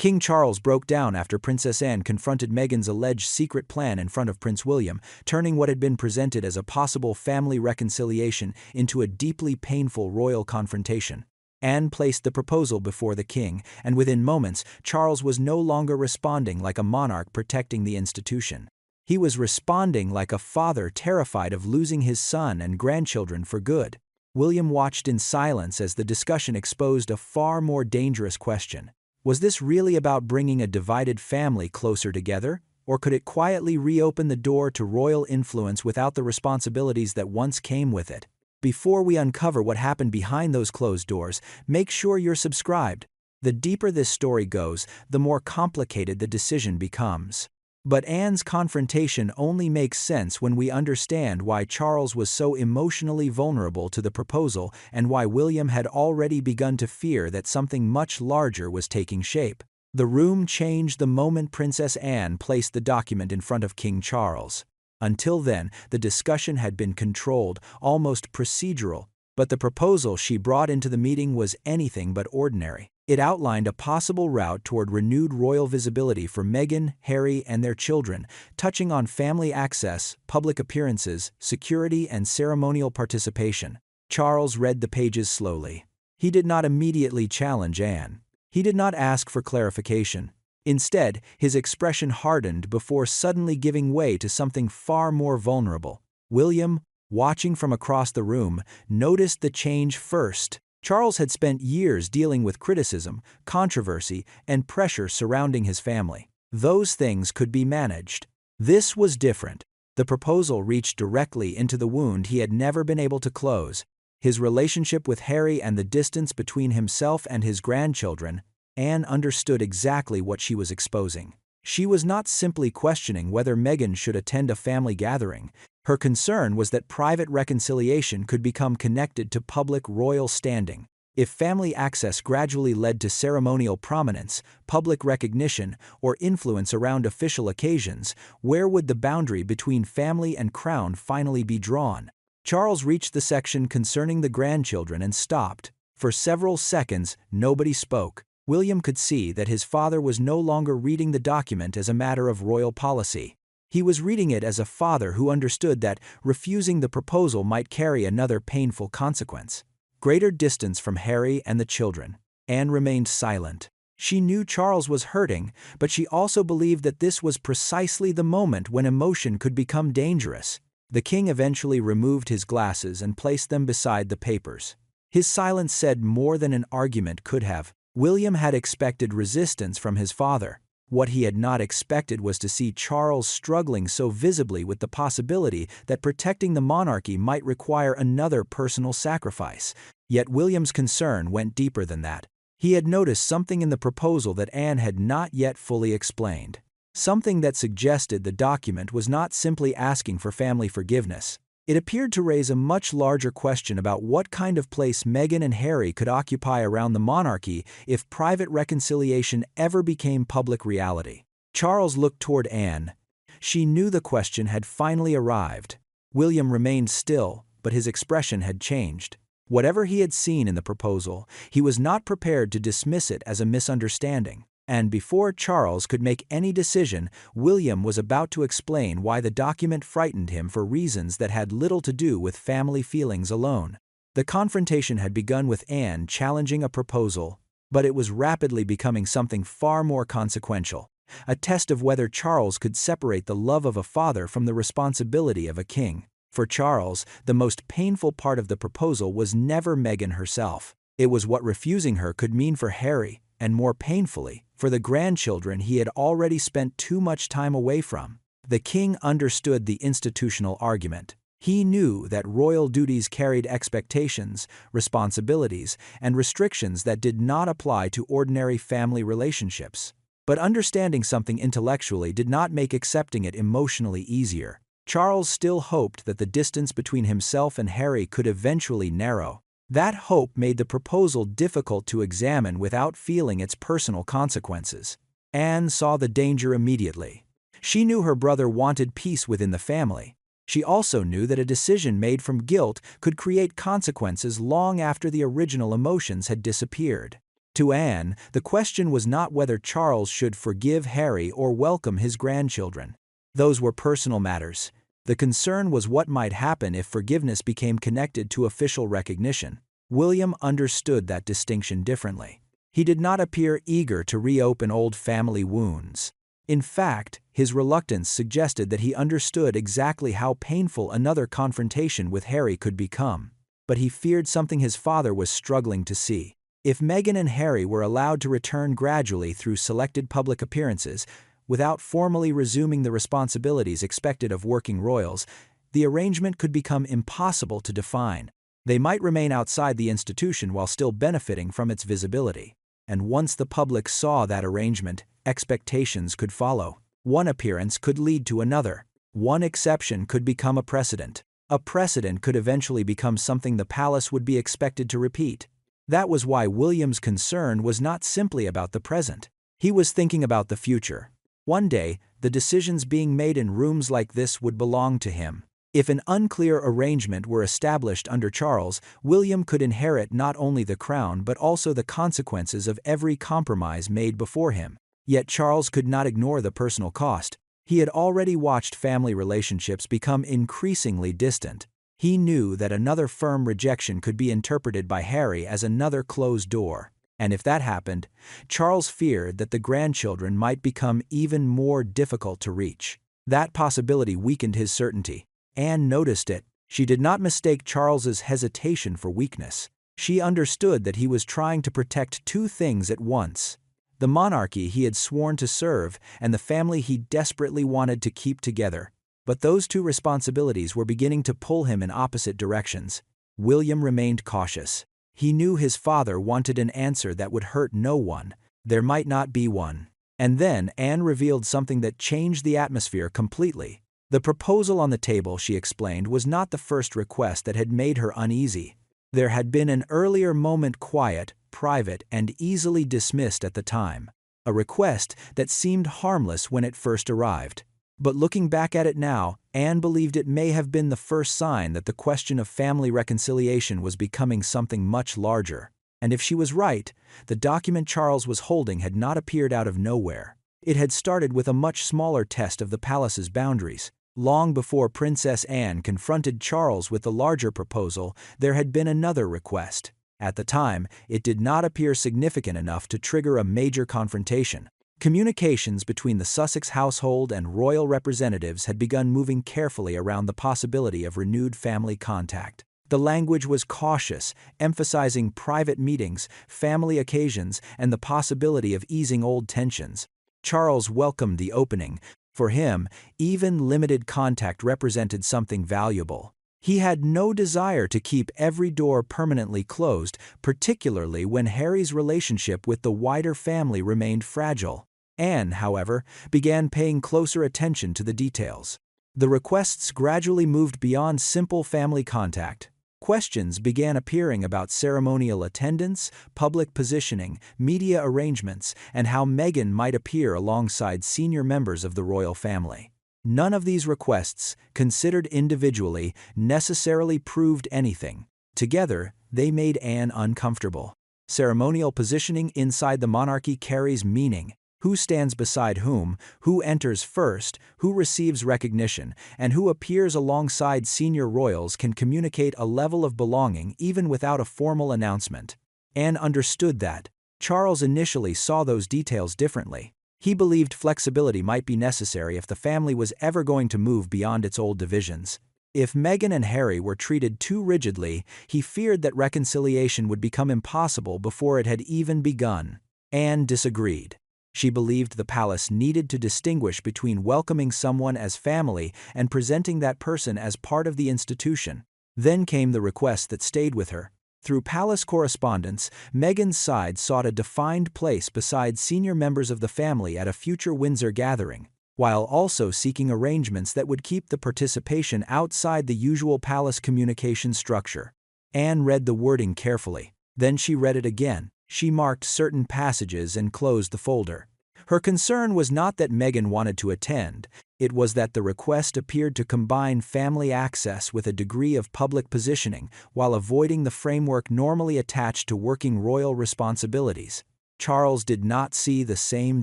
King Charles broke down after Princess Anne confronted Meghan's alleged secret plan in front of Prince William, turning what had been presented as a possible family reconciliation into a deeply painful royal confrontation. Anne placed the proposal before the king, and within moments, Charles was no longer responding like a monarch protecting the institution. He was responding like a father terrified of losing his son and grandchildren for good. William watched in silence as the discussion exposed a far more dangerous question. Was this really about bringing a divided family closer together, or could it quietly reopen the door to royal influence without the responsibilities that once came with it? Before we uncover what happened behind those closed doors, make sure you're subscribed. The deeper this story goes, the more complicated the decision becomes. But Anne's confrontation only makes sense when we understand why Charles was so emotionally vulnerable to the proposal and why William had already begun to fear that something much larger was taking shape. The room changed the moment Princess Anne placed the document in front of King Charles. Until then, the discussion had been controlled, almost procedural, but the proposal she brought into the meeting was anything but ordinary. It outlined a possible route toward renewed royal visibility for Meghan, Harry, and their children, touching on family access, public appearances, security, and ceremonial participation. Charles read the pages slowly. He did not immediately challenge Anne. He did not ask for clarification. Instead, his expression hardened before suddenly giving way to something far more vulnerable. William, watching from across the room, noticed the change first. Charles had spent years dealing with criticism, controversy, and pressure surrounding his family. Those things could be managed. This was different. The proposal reached directly into the wound he had never been able to close. His relationship with Harry and the distance between himself and his grandchildren. Anne understood exactly what she was exposing. She was not simply questioning whether Meghan should attend a family gathering. Her concern was that private reconciliation could become connected to public royal standing. If family access gradually led to ceremonial prominence, public recognition, or influence around official occasions, where would the boundary between family and crown finally be drawn? Charles reached the section concerning the grandchildren and stopped. For several seconds, nobody spoke. William could see that his father was no longer reading the document as a matter of royal policy. He was reading it as a father who understood that refusing the proposal might carry another painful consequence. Greater distance from Harry and the children. Anne remained silent. She knew Charles was hurting, but she also believed that this was precisely the moment when emotion could become dangerous. The king eventually removed his glasses and placed them beside the papers. His silence said more than an argument could have. William had expected resistance from his father. What he had not expected was to see Charles struggling so visibly with the possibility that protecting the monarchy might require another personal sacrifice. Yet William's concern went deeper than that. He had noticed something in the proposal that Anne had not yet fully explained. Something that suggested the document was not simply asking for family forgiveness. It appeared to raise a much larger question about what kind of place Meghan and Harry could occupy around the monarchy if private reconciliation ever became public reality. Charles looked toward Anne. She knew the question had finally arrived. William remained still, but his expression had changed. Whatever he had seen in the proposal, he was not prepared to dismiss it as a misunderstanding. And before Charles could make any decision, William was about to explain why the document frightened him for reasons that had little to do with family feelings alone. The confrontation had begun with Anne challenging a proposal, but it was rapidly becoming something far more consequential, a test of whether Charles could separate the love of a father from the responsibility of a king. For Charles, the most painful part of the proposal was never Meghan herself. It was what refusing her could mean for Harry, and more painfully, for the grandchildren he had already spent too much time away from. The king understood the institutional argument. He knew that royal duties carried expectations, responsibilities, and restrictions that did not apply to ordinary family relationships. But understanding something intellectually did not make accepting it emotionally easier. Charles still hoped that the distance between himself and Harry could eventually narrow. That hope made the proposal difficult to examine without feeling its personal consequences. Anne saw the danger immediately. She knew her brother wanted peace within the family. She also knew that a decision made from guilt could create consequences long after the original emotions had disappeared. To Anne, the question was not whether Charles should forgive Harry or welcome his grandchildren. Those were personal matters. The concern was what might happen if forgiveness became connected to official recognition. William understood that distinction differently. He did not appear eager to reopen old family wounds. In fact, his reluctance suggested that he understood exactly how painful another confrontation with Harry could become. But he feared something his father was struggling to see. If Meghan and Harry were allowed to return gradually through selected public appearances, without formally resuming the responsibilities expected of working royals, the arrangement could become impossible to define. They might remain outside the institution while still benefiting from its visibility. And once the public saw that arrangement, expectations could follow. One appearance could lead to another. One exception could become a precedent. A precedent could eventually become something the palace would be expected to repeat. That was why William's concern was not simply about the present. He was thinking about the future. One day, the decisions being made in rooms like this would belong to him. If an unclear arrangement were established under Charles, William could inherit not only the crown but also the consequences of every compromise made before him. Yet Charles could not ignore the personal cost. He had already watched family relationships become increasingly distant. He knew that another firm rejection could be interpreted by Harry as another closed door. And if that happened, Charles feared that the grandchildren might become even more difficult to reach. That possibility weakened his certainty. Anne noticed it. She did not mistake Charles's hesitation for weakness. She understood that he was trying to protect two things at once: the monarchy he had sworn to serve and the family he desperately wanted to keep together. But those two responsibilities were beginning to pull him in opposite directions. William remained cautious. He knew his father wanted an answer that would hurt no one. There might not be one. And then Anne revealed something that changed the atmosphere completely. The proposal on the table, she explained, was not the first request that had made her uneasy. There had been an earlier moment, quiet, private, and easily dismissed at the time. A request that seemed harmless when it first arrived. But looking back at it now, Anne believed it may have been the first sign that the question of family reconciliation was becoming something much larger. And if she was right, the document Charles was holding had not appeared out of nowhere. It had started with a much smaller test of the palace's boundaries. Long before Princess Anne confronted Charles with the larger proposal, there had been another request. At the time, it did not appear significant enough to trigger a major confrontation. Communications between the Sussex household and royal representatives had begun moving carefully around the possibility of renewed family contact. The language was cautious, emphasizing private meetings, family occasions, and the possibility of easing old tensions. Charles welcomed the opening. For him, even limited contact represented something valuable. He had no desire to keep every door permanently closed, particularly when Harry's relationship with the wider family remained fragile. Anne, however, began paying closer attention to the details. The requests gradually moved beyond simple family contact. Questions began appearing about ceremonial attendance, public positioning, media arrangements, and how Meghan might appear alongside senior members of the royal family. None of these requests, considered individually, necessarily proved anything. Together, they made Anne uncomfortable. Ceremonial positioning inside the monarchy carries meaning. Who stands beside whom, who enters first, who receives recognition, and who appears alongside senior royals can communicate a level of belonging even without a formal announcement. Anne understood that. Charles initially saw those details differently. He believed flexibility might be necessary if the family was ever going to move beyond its old divisions. If Meghan and Harry were treated too rigidly, he feared that reconciliation would become impossible before it had even begun. Anne disagreed. She believed the palace needed to distinguish between welcoming someone as family and presenting that person as part of the institution. Then came the request that stayed with her. Through palace correspondence, Meghan's side sought a defined place beside senior members of the family at a future Windsor gathering, while also seeking arrangements that would keep the participation outside the usual palace communication structure. Anne read the wording carefully. Then she read it again. She marked certain passages and closed the folder. Her concern was not that Meghan wanted to attend, it was that the request appeared to combine family access with a degree of public positioning while avoiding the framework normally attached to working royal responsibilities. Charles did not see the same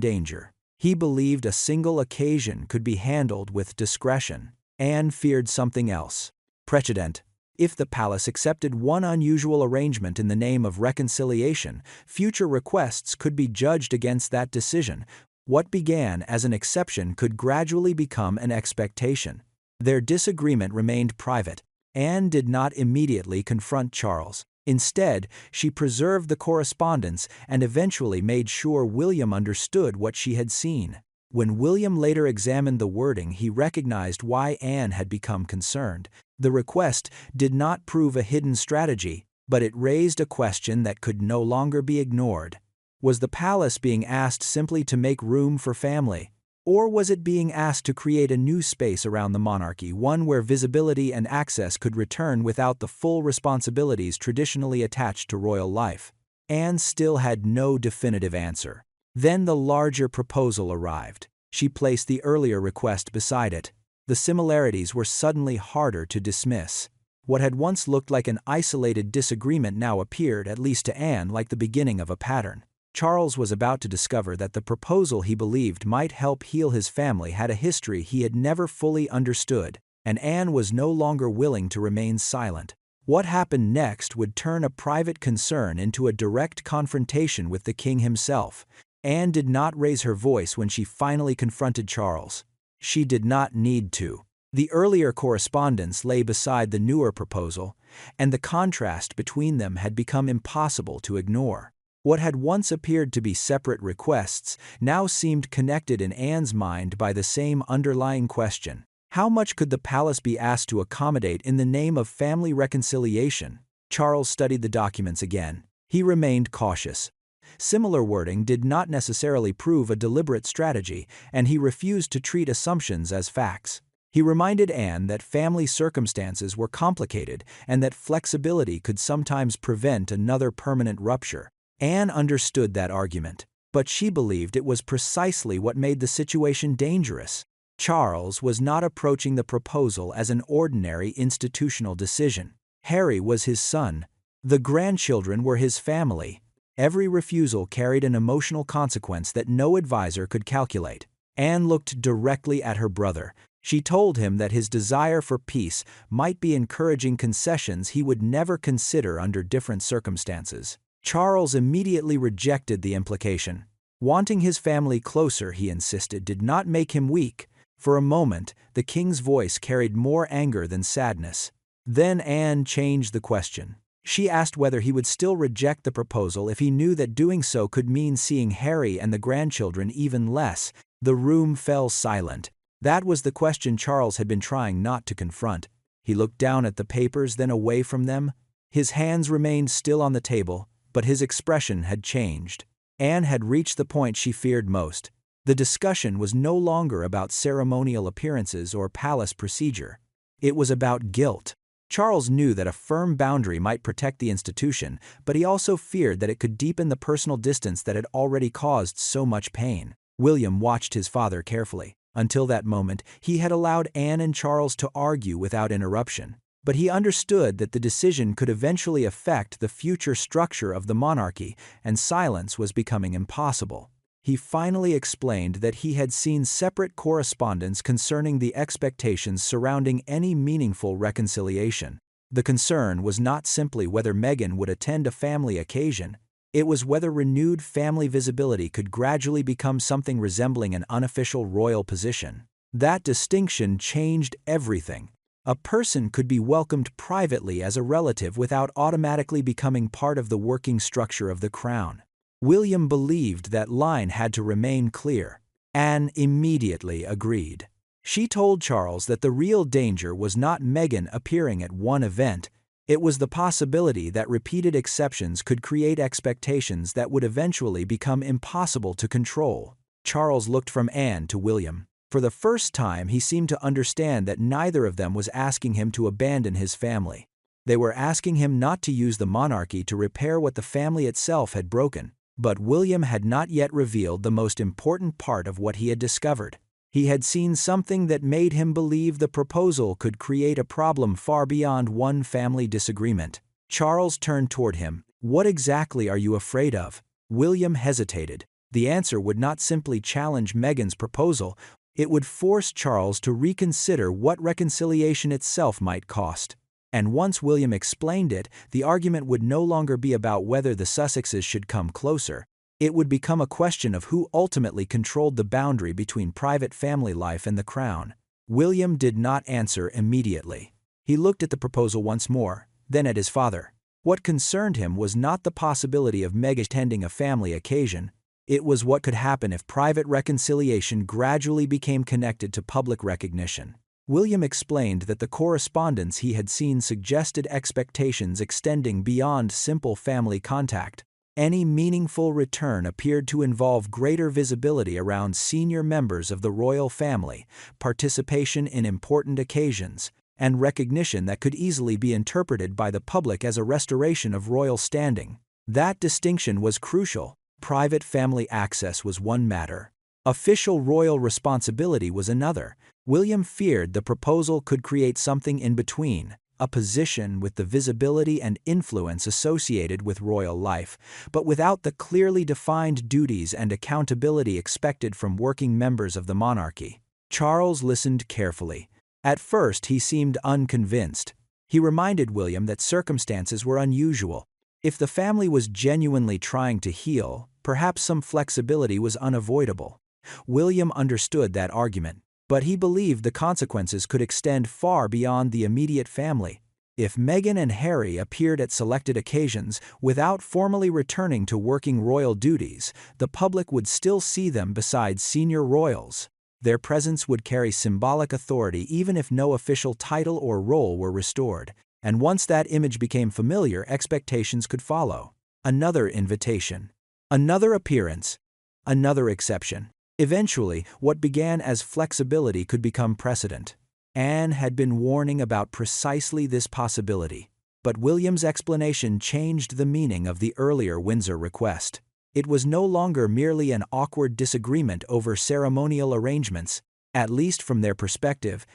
danger. He believed a single occasion could be handled with discretion. Anne feared something else. Precedent. If the palace accepted one unusual arrangement in the name of reconciliation, future requests could be judged against that decision. What began as an exception could gradually become an expectation. Their disagreement remained private. Anne did not immediately confront Charles. Instead, she preserved the correspondence and eventually made sure William understood what she had seen. When William later examined the wording, he recognized why Anne had become concerned. The request did not prove a hidden strategy, but it raised a question that could no longer be ignored. Was the palace being asked simply to make room for family? Or was it being asked to create a new space around the monarchy, one where visibility and access could return without the full responsibilities traditionally attached to royal life? Anne still had no definitive answer. Then the larger proposal arrived. She placed the earlier request beside it. The similarities were suddenly harder to dismiss. What had once looked like an isolated disagreement now appeared, at least to Anne, like the beginning of a pattern. Charles was about to discover that the proposal he believed might help heal his family had a history he had never fully understood, and Anne was no longer willing to remain silent. What happened next would turn a private concern into a direct confrontation with the king himself. Anne did not raise her voice when she finally confronted Charles. She did not need to. The earlier correspondence lay beside the newer proposal, and the contrast between them had become impossible to ignore. What had once appeared to be separate requests now seemed connected in Anne's mind by the same underlying question. How much could the palace be asked to accommodate in the name of family reconciliation? Charles studied the documents again. He remained cautious. Similar wording did not necessarily prove a deliberate strategy, and he refused to treat assumptions as facts. He reminded Anne that family circumstances were complicated and that flexibility could sometimes prevent another permanent rupture. Anne understood that argument, but she believed it was precisely what made the situation dangerous. Charles was not approaching the proposal as an ordinary institutional decision. Harry was his son. The grandchildren were his family. Every refusal carried an emotional consequence that no advisor could calculate. Anne looked directly at her brother. She told him that his desire for peace might be encouraging concessions he would never consider under different circumstances. Charles immediately rejected the implication. Wanting his family closer, he insisted, did not make him weak. For a moment, the king's voice carried more anger than sadness. Then Anne changed the question. She asked whether he would still reject the proposal if he knew that doing so could mean seeing Harry and the grandchildren even less. The room fell silent. That was the question Charles had been trying not to confront. He looked down at the papers, then away from them. His hands remained still on the table, but his expression had changed. Anne had reached the point she feared most. The discussion was no longer about ceremonial appearances or palace procedure. It was about guilt. Charles knew that a firm boundary might protect the institution, but he also feared that it could deepen the personal distance that had already caused so much pain. William watched his father carefully. Until that moment, he had allowed Anne and Charles to argue without interruption. But he understood that the decision could eventually affect the future structure of the monarchy, and silence was becoming impossible. He finally explained that he had seen separate correspondence concerning the expectations surrounding any meaningful reconciliation. The concern was not simply whether Meghan would attend a family occasion. It was whether renewed family visibility could gradually become something resembling an unofficial royal position. That distinction changed everything. A person could be welcomed privately as a relative without automatically becoming part of the working structure of the crown. William believed that line had to remain clear. Anne immediately agreed. She told Charles that the real danger was not Meghan appearing at one event. It was the possibility that repeated exceptions could create expectations that would eventually become impossible to control. Charles looked from Anne to William. For the first time, he seemed to understand that neither of them was asking him to abandon his family. They were asking him not to use the monarchy to repair what the family itself had broken. But William had not yet revealed the most important part of what he had discovered. He had seen something that made him believe the proposal could create a problem far beyond one family disagreement. Charles turned toward him. "What exactly are you afraid of?" William hesitated. The answer would not simply challenge Meghan's proposal, it would force Charles to reconsider what reconciliation itself might cost. And once William explained it, the argument would no longer be about whether the Sussexes should come closer. It would become a question of who ultimately controlled the boundary between private family life and the crown. William did not answer immediately. He looked at the proposal once more, then at his father. What concerned him was not the possibility of Meghan attending a family occasion. It was what could happen if private reconciliation gradually became connected to public recognition. William explained that the correspondence he had seen suggested expectations extending beyond simple family contact. Any meaningful return appeared to involve greater visibility around senior members of the royal family, participation in important occasions, and recognition that could easily be interpreted by the public as a restoration of royal standing. That distinction was crucial. Private family access was one matter. Official royal responsibility was another. William feared the proposal could create something in between, a position with the visibility and influence associated with royal life, but without the clearly defined duties and accountability expected from working members of the monarchy. Charles listened carefully. At first, he seemed unconvinced. He reminded William that circumstances were unusual. If the family was genuinely trying to heal, perhaps some flexibility was unavoidable. William understood that argument, but he believed the consequences could extend far beyond the immediate family. If Meghan and Harry appeared at selected occasions without formally returning to working royal duties, the public would still see them beside senior royals. Their presence would carry symbolic authority even if no official title or role were restored, and once that image became familiar, expectations could follow. Another invitation. Another appearance. Another exception. Eventually, what began as flexibility could become precedent. Anne had been warning about precisely this possibility, but William's explanation changed the meaning of the earlier Windsor request. It was no longer merely an awkward disagreement over ceremonial arrangements. At least from their perspective,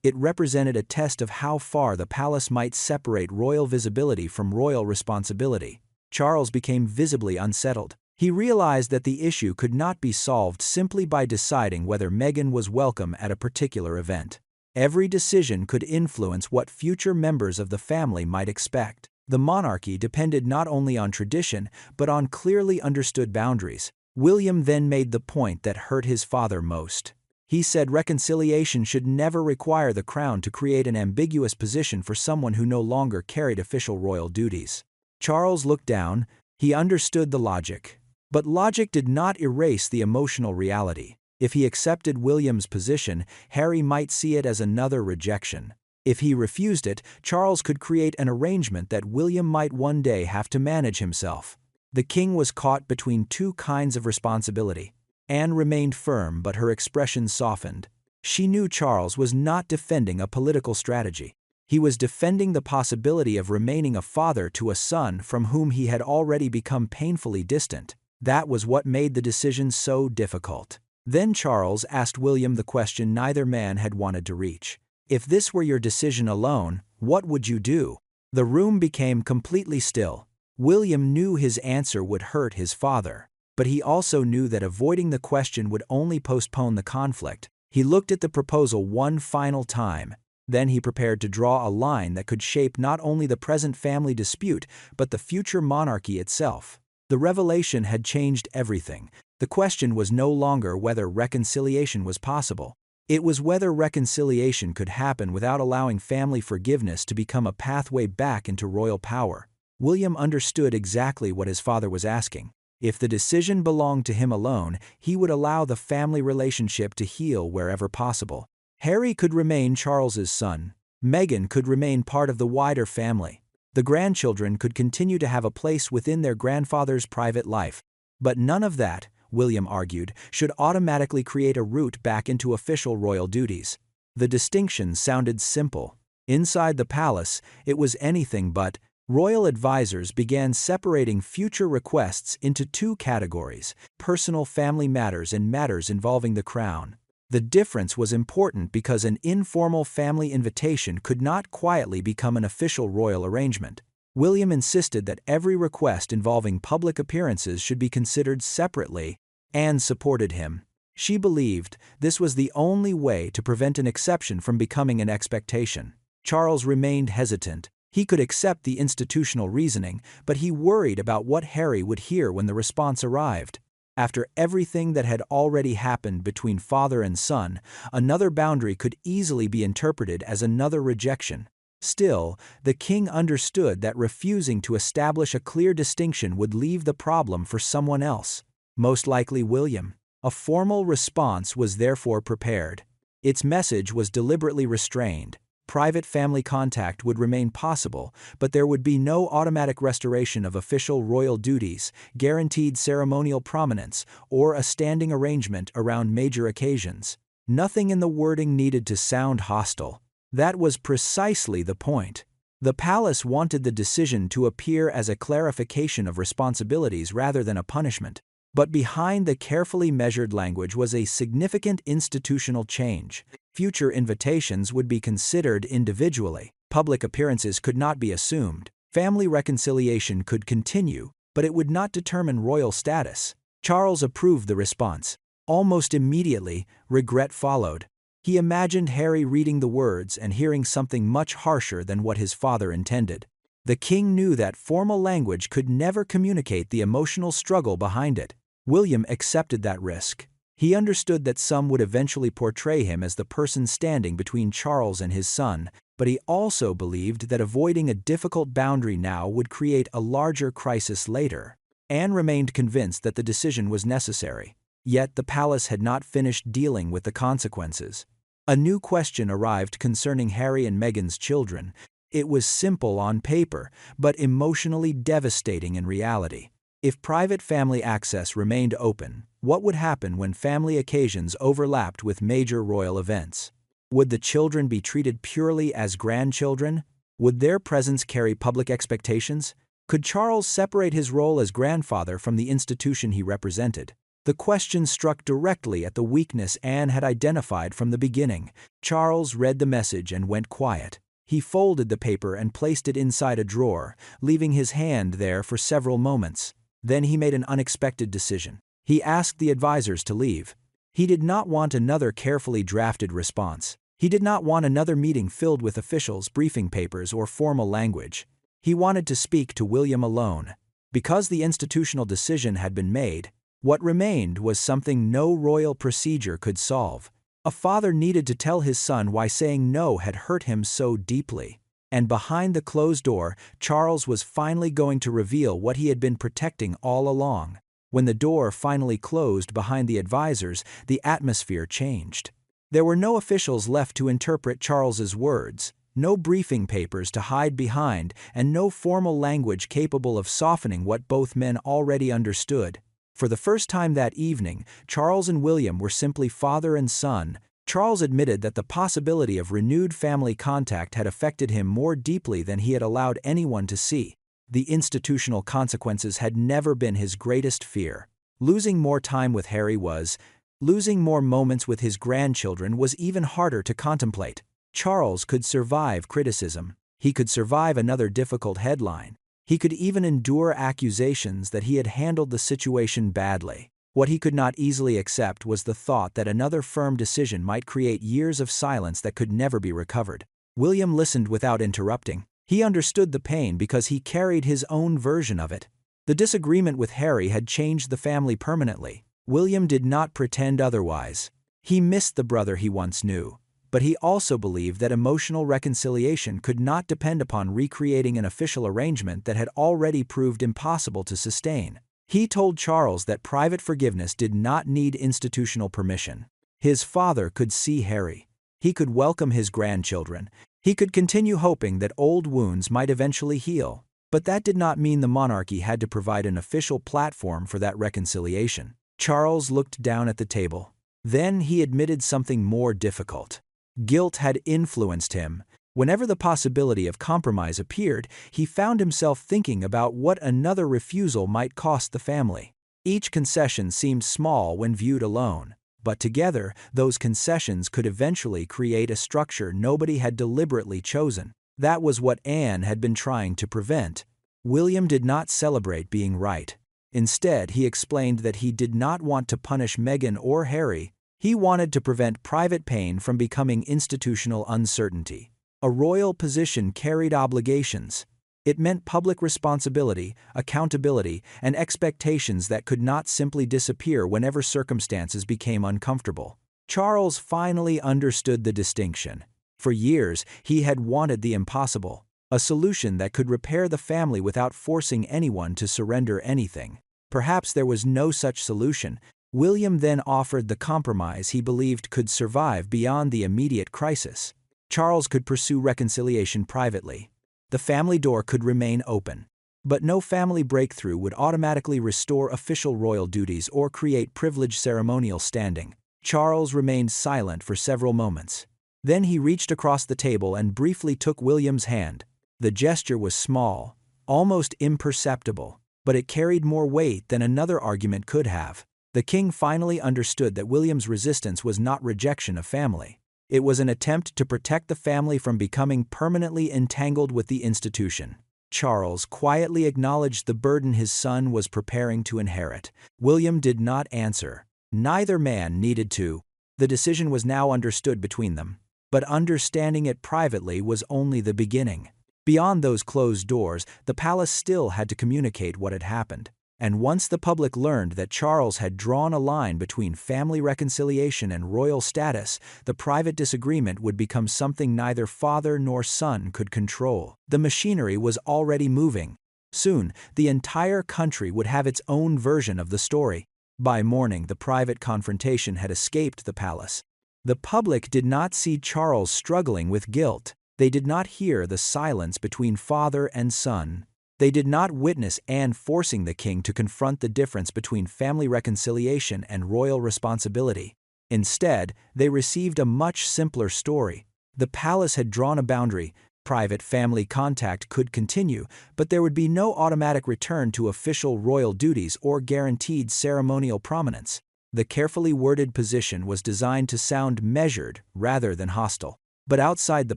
it represented a test of how far the palace might separate royal visibility from royal responsibility. Charles became visibly unsettled. He realized that the issue could not be solved simply by deciding whether Meghan was welcome at a particular event. Every decision could influence what future members of the family might expect. The monarchy depended not only on tradition, but on clearly understood boundaries. William then made the point that hurt his father most. He said reconciliation should never require the crown to create an ambiguous position for someone who no longer carried official royal duties. Charles looked down. He understood the logic. But logic did not erase the emotional reality. If he accepted William's position, Harry might see it as another rejection. If he refused it, Charles could create an arrangement that William might one day have to manage himself. The king was caught between two kinds of responsibility. Anne remained firm, but her expression softened. She knew Charles was not defending a political strategy. He was defending the possibility of remaining a father to a son from whom he had already become painfully distant. That was what made the decision so difficult. Then Charles asked William the question neither man had wanted to reach. If this were your decision alone, what would you do? The room became completely still. William knew his answer would hurt his father, but he also knew that avoiding the question would only postpone the conflict. He looked at the proposal one final time. Then he prepared to draw a line that could shape not only the present family dispute, but the future monarchy itself. The revelation had changed everything. The question was no longer whether reconciliation was possible. It was whether reconciliation could happen without allowing family forgiveness to become a pathway back into royal power. William understood exactly what his father was asking. If the decision belonged to him alone, he would allow the family relationship to heal wherever possible. Harry could remain Charles's son. Meghan could remain part of the wider family. The grandchildren could continue to have a place within their grandfather's private life. But none of that, William argued, should automatically create a route back into official royal duties. The distinction sounded simple. Inside the palace, it was anything but Royal advisors began separating future requests into two categories: personal family matters and matters involving the crown. The difference was important because an informal family invitation could not quietly become an official royal arrangement. William insisted that every request involving public appearances should be considered separately. Anne supported him. She believed this was the only way to prevent an exception from becoming an expectation. Charles remained hesitant. He could accept the institutional reasoning, but he worried about what Harry would hear when the response arrived. After everything that had already happened between father and son, another boundary could easily be interpreted as another rejection. Still, the king understood that refusing to establish a clear distinction would leave the problem for someone else, most likely William. A formal response was therefore prepared. Its message was deliberately restrained. Private family contact would remain possible, but there would be no automatic restoration of official royal duties, guaranteed ceremonial prominence, or a standing arrangement around major occasions. Nothing in the wording needed to sound hostile. That was precisely the point. The palace wanted the decision to appear as a clarification of responsibilities rather than a punishment. But behind the carefully measured language was a significant institutional change. Future invitations would be considered individually. Public appearances could not be assumed. Family reconciliation could continue, but it would not determine royal status. Charles approved the response. Almost immediately, regret followed. He imagined Harry reading the words and hearing something much harsher than what his father intended. The king knew that formal language could never communicate the emotional struggle behind it. William accepted that risk. He understood that some would eventually portray him as the person standing between Charles and his son, but he also believed that avoiding a difficult boundary now would create a larger crisis later. Anne remained convinced that the decision was necessary. Yet the palace had not finished dealing with the consequences. A new question arrived concerning Harry and Meghan's children. It was simple on paper, but emotionally devastating in reality. If private family access remained open, what would happen when family occasions overlapped with major royal events? Would the children be treated purely as grandchildren? Would their presence carry public expectations? Could Charles separate his role as grandfather from the institution he represented? The question struck directly at the weakness Anne had identified from the beginning. Charles read the message and went quiet. He folded the paper and placed it inside a drawer, leaving his hand there for several moments. Then he made an unexpected decision. He asked the advisors to leave. He did not want another carefully drafted response. He did not want another meeting filled with officials, briefing papers, or formal language. He wanted to speak to William alone. Because the institutional decision had been made, what remained was something no royal procedure could solve. A father needed to tell his son why saying no had hurt him so deeply. And behind the closed door, Charles was finally going to reveal what he had been protecting all along. When the door finally closed behind the advisors, the atmosphere changed. There were no officials left to interpret Charles's words, no briefing papers to hide behind, and no formal language capable of softening what both men already understood. For the first time that evening, Charles and William were simply father and son. Charles admitted that the possibility of renewed family contact had affected him more deeply than he had allowed anyone to see. The institutional consequences had never been his greatest fear. Losing more time with Harry was. Losing more moments with his grandchildren was even harder to contemplate. Charles could survive criticism. He could survive another difficult headline. He could even endure accusations that he had handled the situation badly. What he could not easily accept was the thought that another firm decision might create years of silence that could never be recovered. William listened without interrupting. He understood the pain because he carried his own version of it. The disagreement with Harry had changed the family permanently. William did not pretend otherwise. He missed the brother he once knew. But he also believed that emotional reconciliation could not depend upon recreating an official arrangement that had already proved impossible to sustain. He told Charles that private forgiveness did not need institutional permission. His father could see Harry. He could welcome his grandchildren. He could continue hoping that old wounds might eventually heal. But that did not mean the monarchy had to provide an official platform for that reconciliation. Charles looked down at the table. Then he admitted something more difficult. Guilt had influenced him. Whenever the possibility of compromise appeared, he found himself thinking about what another refusal might cost the family. Each concession seemed small when viewed alone, but together, those concessions could eventually create a structure nobody had deliberately chosen. That was what Anne had been trying to prevent. William did not celebrate being right. Instead, he explained that he did not want to punish Meghan or Harry. He wanted to prevent private pain from becoming institutional uncertainty. A royal position carried obligations. It meant public responsibility, accountability, and expectations that could not simply disappear whenever circumstances became uncomfortable. Charles finally understood the distinction. For years, he had wanted the impossible, a solution that could repair the family without forcing anyone to surrender anything. Perhaps there was no such solution. William then offered the compromise he believed could survive beyond the immediate crisis. Charles could pursue reconciliation privately. The family door could remain open. But no family breakthrough would automatically restore official royal duties or create privileged ceremonial standing. Charles remained silent for several moments. Then he reached across the table and briefly took William's hand. The gesture was small, almost imperceptible, but it carried more weight than another argument could have. The king finally understood that William's resistance was not rejection of family. It was an attempt to protect the family from becoming permanently entangled with the institution. Charles quietly acknowledged the burden his son was preparing to inherit. William did not answer. Neither man needed to. The decision was now understood between them. But understanding it privately was only the beginning. Beyond those closed doors, the palace still had to communicate what had happened. And once the public learned that Charles had drawn a line between family reconciliation and royal status, the private disagreement would become something neither father nor son could control. The machinery was already moving. Soon, the entire country would have its own version of the story. By morning, the private confrontation had escaped the palace. The public did not see Charles struggling with guilt. They did not hear the silence between father and son. They did not witness Anne forcing the king to confront the difference between family reconciliation and royal responsibility. Instead, they received a much simpler story. The palace had drawn a boundary. Private family contact could continue, but there would be no automatic return to official royal duties or guaranteed ceremonial prominence. The carefully worded position was designed to sound measured rather than hostile. But outside the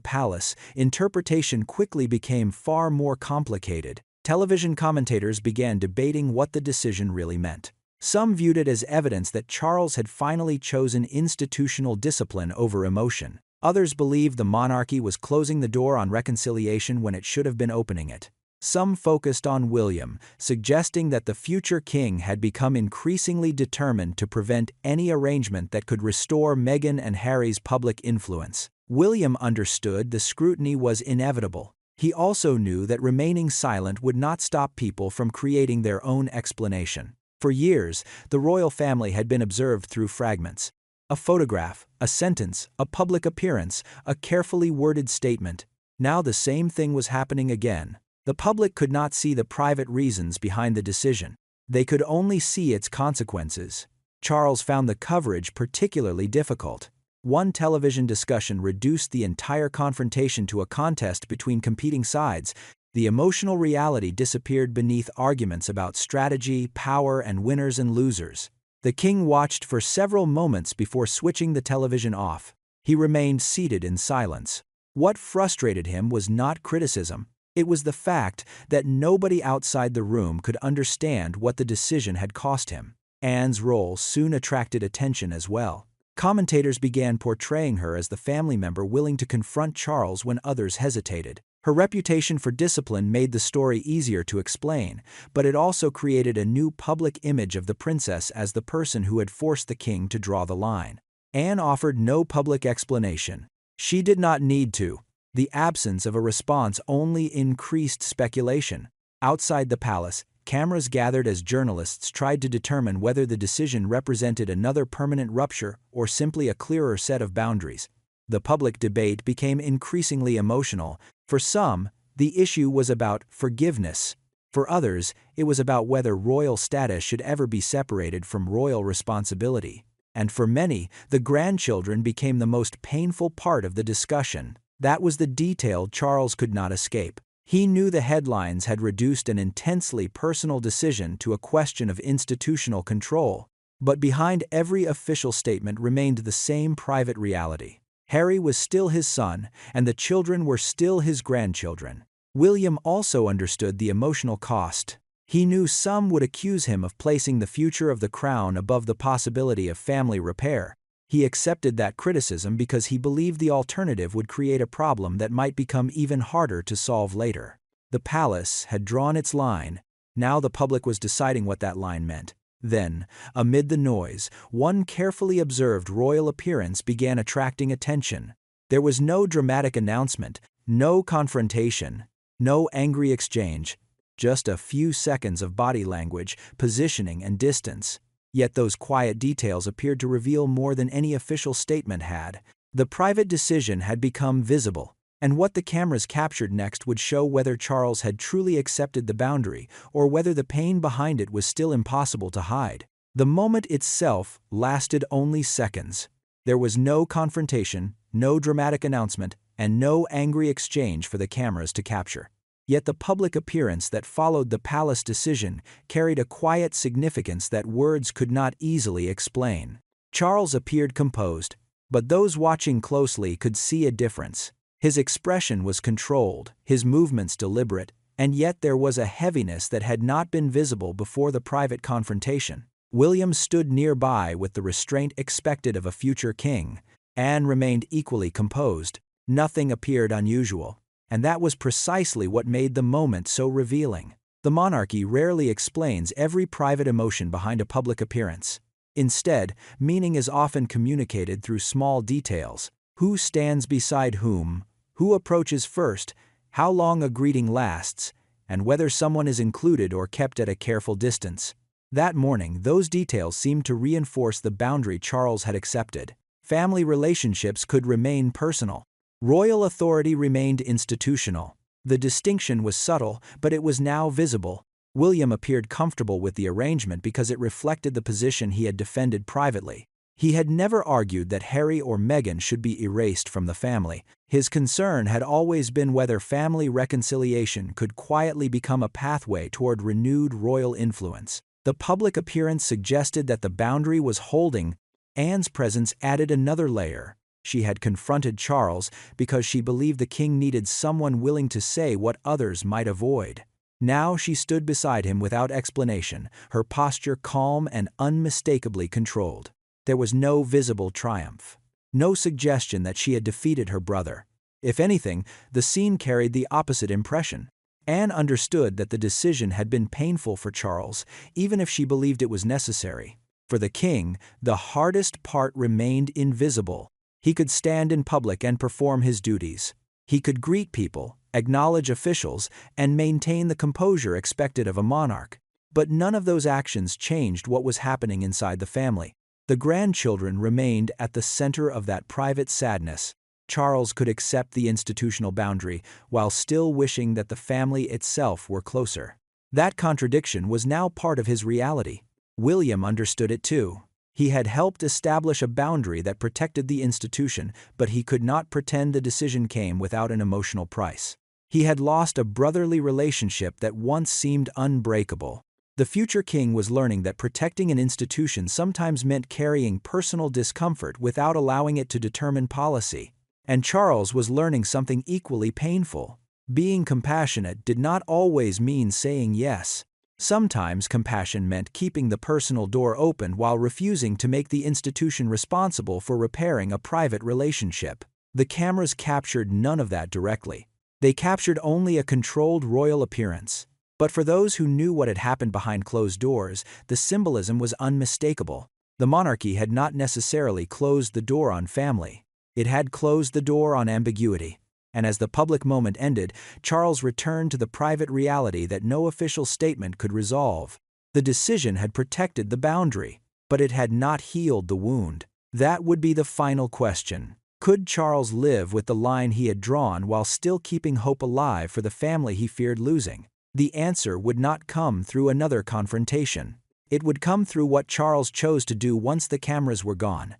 palace, interpretation quickly became far more complicated. Television commentators began debating what the decision really meant. Some viewed it as evidence that Charles had finally chosen institutional discipline over emotion. Others believed the monarchy was closing the door on reconciliation when it should have been opening it. Some focused on William, suggesting that the future king had become increasingly determined to prevent any arrangement that could restore Meghan and Harry's public influence. William understood the scrutiny was inevitable. He also knew that remaining silent would not stop people from creating their own explanation. For years, the royal family had been observed through fragments. A photograph, a sentence, a public appearance, a carefully worded statement. Now the same thing was happening again. The public could not see the private reasons behind the decision. They could only see its consequences. Charles found the coverage particularly difficult. One television discussion reduced the entire confrontation to a contest between competing sides. The emotional reality disappeared beneath arguments about strategy, power, and winners and losers. The king watched for several moments before switching the television off. He remained seated in silence. What frustrated him was not criticism. It was the fact that nobody outside the room could understand what the decision had cost him. Anne's role soon attracted attention as well. Commentators began portraying her as the family member willing to confront Charles when others hesitated. Her reputation for discipline made the story easier to explain, but it also created a new public image of the princess as the person who had forced the king to draw the line. Anne offered no public explanation. She did not need to. The absence of a response only increased speculation. Outside the palace, cameras gathered as journalists tried to determine whether the decision represented another permanent rupture or simply a clearer set of boundaries. The public debate became increasingly emotional. For some, the issue was about forgiveness. For others, it was about whether royal status should ever be separated from royal responsibility. And for many, the grandchildren became the most painful part of the discussion. That was the detail Charles could not escape. He knew the headlines had reduced an intensely personal decision to a question of institutional control. But behind every official statement remained the same private reality. Harry was still his son, and the children were still his grandchildren. William also understood the emotional cost. He knew some would accuse him of placing the future of the crown above the possibility of family repair. He accepted that criticism because he believed the alternative would create a problem that might become even harder to solve later. The palace had drawn its line. Now the public was deciding what that line meant. Then, amid the noise, one carefully observed royal appearance began attracting attention. There was no dramatic announcement, no confrontation, no angry exchange, just a few seconds of body language, positioning, and distance. Yet those quiet details appeared to reveal more than any official statement had. The private decision had become visible, and what the cameras captured next would show whether Charles had truly accepted the boundary or whether the pain behind it was still impossible to hide. The moment itself lasted only seconds. There was no confrontation, no dramatic announcement, and no angry exchange for the cameras to capture. Yet the public appearance that followed the palace decision carried a quiet significance that words could not easily explain. Charles appeared composed, but those watching closely could see a difference. His expression was controlled, his movements deliberate, and yet there was a heaviness that had not been visible before the private confrontation. William stood nearby with the restraint expected of a future king. Anne remained equally composed. Nothing appeared unusual. And that was precisely what made the moment so revealing. The monarchy rarely explains every private emotion behind a public appearance. Instead, meaning is often communicated through small details. Who stands beside whom, who approaches first, how long a greeting lasts, and whether someone is included or kept at a careful distance. That morning, those details seemed to reinforce the boundary Charles had accepted. Family relationships could remain personal. Royal authority remained institutional. The distinction was subtle, but it was now visible. William appeared comfortable with the arrangement because it reflected the position he had defended privately. He had never argued that Harry or Meghan should be erased from the family. His concern had always been whether family reconciliation could quietly become a pathway toward renewed royal influence. The public appearance suggested that the boundary was holding. Anne's presence added another layer. She had confronted Charles because she believed the king needed someone willing to say what others might avoid. Now she stood beside him without explanation, her posture calm and unmistakably controlled. There was no visible triumph, no suggestion that she had defeated her brother. If anything, the scene carried the opposite impression. Anne understood that the decision had been painful for Charles, even if she believed it was necessary. For the king, the hardest part remained invisible. He could stand in public and perform his duties. He could greet people, acknowledge officials, and maintain the composure expected of a monarch. But none of those actions changed what was happening inside the family. The grandchildren remained at the center of that private sadness. Charles could accept the institutional boundary while still wishing that the family itself were closer. That contradiction was now part of his reality. William understood it too. He had helped establish a boundary that protected the institution, but he could not pretend the decision came without an emotional price. He had lost a brotherly relationship that once seemed unbreakable. The future king was learning that protecting an institution sometimes meant carrying personal discomfort without allowing it to determine policy. And Charles was learning something equally painful. Being compassionate did not always mean saying yes. Sometimes compassion meant keeping the personal door open while refusing to make the institution responsible for repairing a private relationship. The cameras captured none of that directly. They captured only a controlled royal appearance. But for those who knew what had happened behind closed doors, the symbolism was unmistakable. The monarchy had not necessarily closed the door on family. It had closed the door on ambiguity. And as the public moment ended, Charles returned to the private reality that no official statement could resolve. The decision had protected the boundary, but it had not healed the wound. That would be the final question. Could Charles live with the line he had drawn while still keeping hope alive for the family he feared losing? The answer would not come through another confrontation. It would come through what Charles chose to do once the cameras were gone.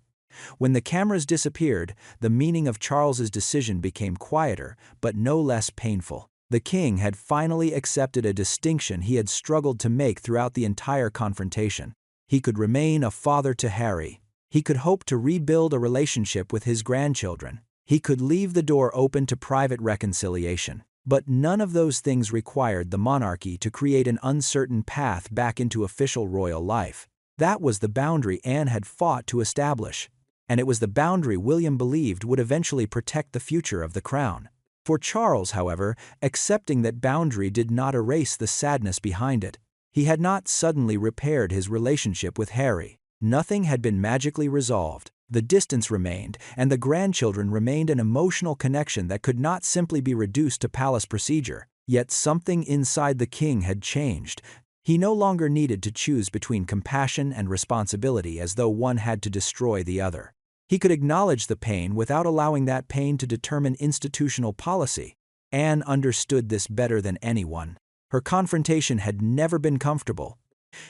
When the cameras disappeared, the meaning of Charles's decision became quieter, but no less painful. The king had finally accepted a distinction he had struggled to make throughout the entire confrontation. He could remain a father to Harry. He could hope to rebuild a relationship with his grandchildren. He could leave the door open to private reconciliation. But none of those things required the monarchy to create an uncertain path back into official royal life. That was the boundary Anne had fought to establish. And it was the boundary William believed would eventually protect the future of the crown. For Charles, however, accepting that boundary did not erase the sadness behind it. He had not suddenly repaired his relationship with Harry. Nothing had been magically resolved. The distance remained, and the grandchildren remained an emotional connection that could not simply be reduced to palace procedure. Yet something inside the king had changed. He no longer needed to choose between compassion and responsibility as though one had to destroy the other. He could acknowledge the pain without allowing that pain to determine institutional policy. Anne understood this better than anyone. Her confrontation had never been comfortable.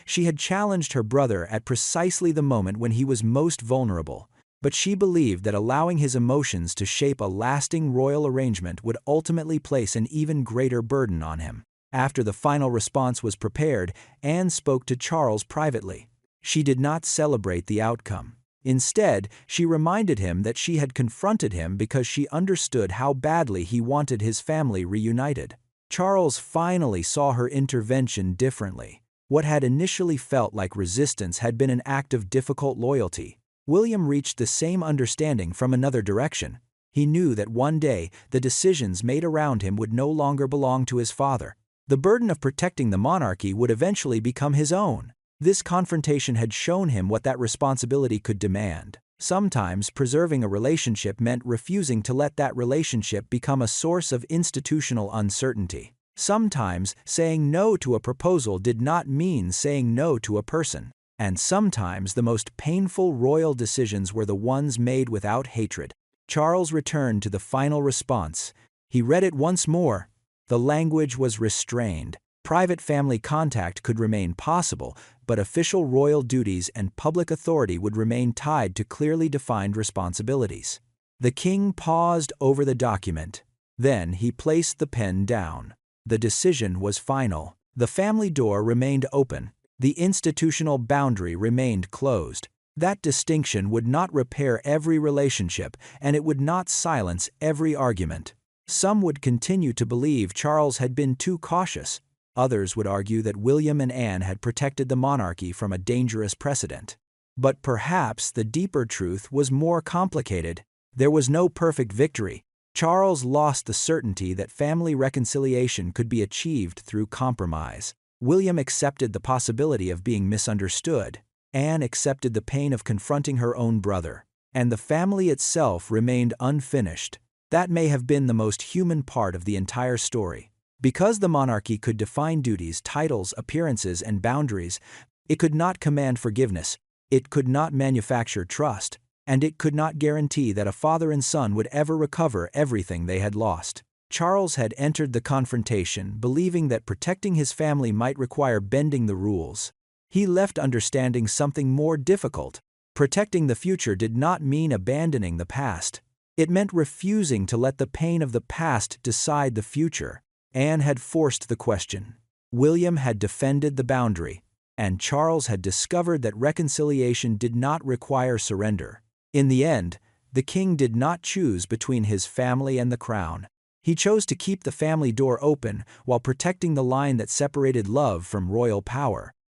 She had challenged her brother at precisely the moment when he was most vulnerable, but she believed that allowing his emotions to shape a lasting royal arrangement would ultimately place an even greater burden on him. After the final response was prepared, Anne spoke to Charles privately. She did not celebrate the outcome. Instead, she reminded him that she had confronted him because she understood how badly he wanted his family reunited. Charles finally saw her intervention differently. What had initially felt like resistance had been an act of difficult loyalty. William reached the same understanding from another direction. He knew that one day the decisions made around him would no longer belong to his father. The burden of protecting the monarchy would eventually become his own. This confrontation had shown him what that responsibility could demand. Sometimes preserving a relationship meant refusing to let that relationship become a source of institutional uncertainty. Sometimes saying no to a proposal did not mean saying no to a person. And sometimes the most painful royal decisions were the ones made without hatred. Charles returned to the final response. He read it once more. The language was restrained. Private family contact could remain possible, but official royal duties and public authority would remain tied to clearly defined responsibilities. The king paused over the document. Then he placed the pen down. The decision was final. The family door remained open. The institutional boundary remained closed. That distinction would not repair every relationship, and it would not silence every argument. Some would continue to believe Charles had been too cautious. Others would argue that William and Anne had protected the monarchy from a dangerous precedent. But perhaps the deeper truth was more complicated. There was no perfect victory. Charles lost the certainty that family reconciliation could be achieved through compromise. William accepted the possibility of being misunderstood. Anne accepted the pain of confronting her own brother. And the family itself remained unfinished. That may have been the most human part of the entire story. Because the monarchy could define duties, titles, appearances, and boundaries, it could not command forgiveness, it could not manufacture trust, and it could not guarantee that a father and son would ever recover everything they had lost. Charles had entered the confrontation believing that protecting his family might require bending the rules. He left understanding something more difficult. Protecting the future did not mean abandoning the past. It meant refusing to let the pain of the past decide the future. Anne had forced the question. William had defended the boundary. And Charles had discovered that reconciliation did not require surrender. In the end, the king did not choose between his family and the crown. He chose to keep the family door open while protecting the line that separated love from royal power.